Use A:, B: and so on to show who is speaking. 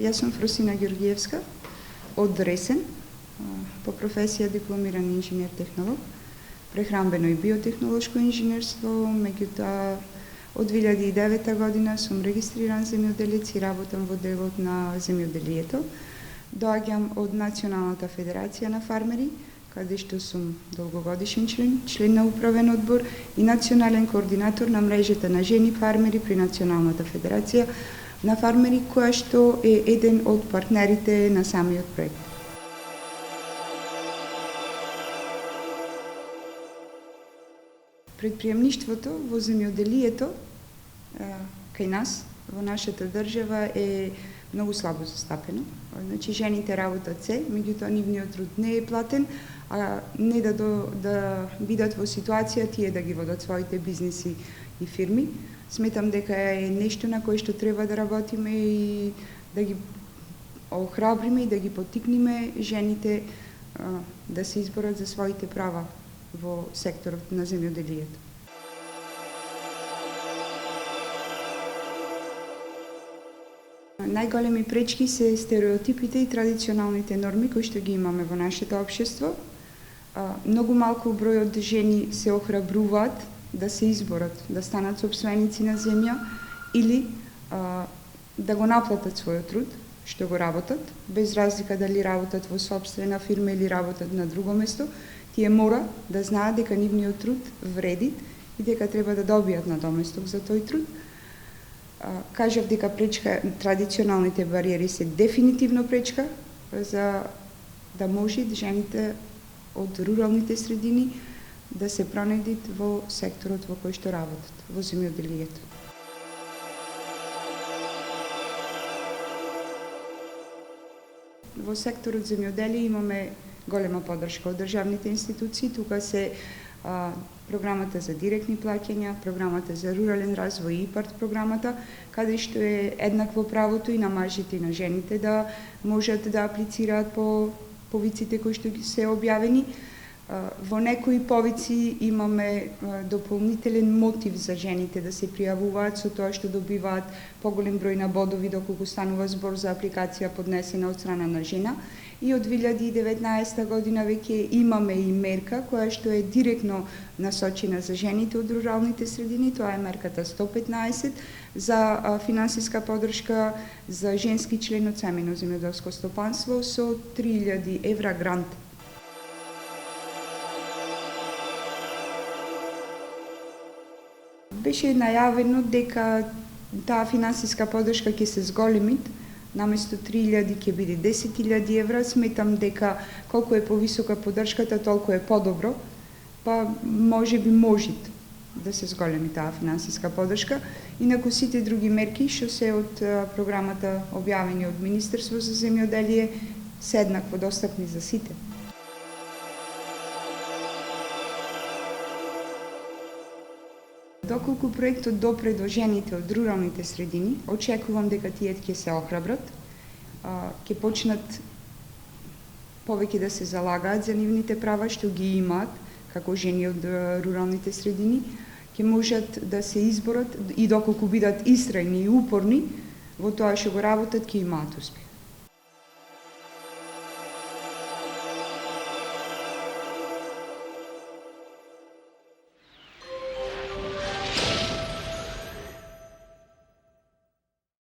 A: Јас сум Фросина Георгиевска од Дресен, по професија дипломиран инженер-технолог, прехранбено и биотехнолошко инженерство, меѓутоа од 2009 година сум регистриран земјоделец и работам во делот на земјоделието. Доаѓам од Националната федерација на фармери, каде што сум долгогодишен член на управен одбор и национален координатор на мрежата на жени фармери при Националната федерација на фармери, која што е еден од партнерите на самиот проект. Предприемништвото во земјоделието кај нас, во нашата држава, е многу слабо застапено. Значи, жените работат се, меѓутоа нивниот труд не е платен, а не да бидат во ситуација тие да ги водат своите бизниси и фирми. Сметам дека е нешто на кое што треба да работиме и да ги охрабриме и да ги поттикнеме жените да се изборат за своите права во секторот на земјоделието. Најголеми пречки се стереотипите и традиционалните норми кои што ги имаме во нашето општество. Многу малку број од жени се охрабруваат да се изборат, да станат сопственици на земја или да го наплатат својот труд, што го работат, без разлика дали работат во сопствена фирма или работат на друго место. Тие мора да знаат дека нивниот труд вреди и дека треба да добијат надоместок за тој труд. Кажав дека пречка, традиционалните бариери се дефинитивно пречка за да може жените од руралните средини да се пронајдат во секторот во кој што работат, во земјоделието. Во секторот земјоделие имаме голема подршка од државните институции. Тука се програмата за директни плаќања, програмата за рурален развој и ИПАРД програмата, каде што е еднакво правото и на мажите и на жените да можат да аплицираат по повиците кои што се објавени. Во некои повици имаме дополнителен мотив за жените да се пријавуваат со тоа што добиваат поголем број на бодови доколку станува збор за апликација поднесена од страна на жена. И од 2019 година веќе имаме и мерка која што е директно насочена за жените од руралните средини. Тоа е мерката 115 за финансиска подршка за женски член од семејно земјоделско стопанство со 3000 евра грант. Беше најавено дека таа финансиска подршка ќе се зголеми, наместо 3000 ќе биде 10.000 евра. Сметам дека колку е повисока подршката, толку е подобро, па може да се зголеми таа финансиска подршка. Инаку сите други мерки што се од програмата објавени од Министерство за земјоделие се еднакво достапни за сите. Доколку проектот допре до жените од руралните средини, очекувам дека тие ќе се охрабрат, ќе почнат повеќе да се залагаат за нивните права што ги имаат како жени од руралните средини, ќе можат да се изборат и доколку бидат истрајни и упорни во тоа што го работат, ќе имаат успех.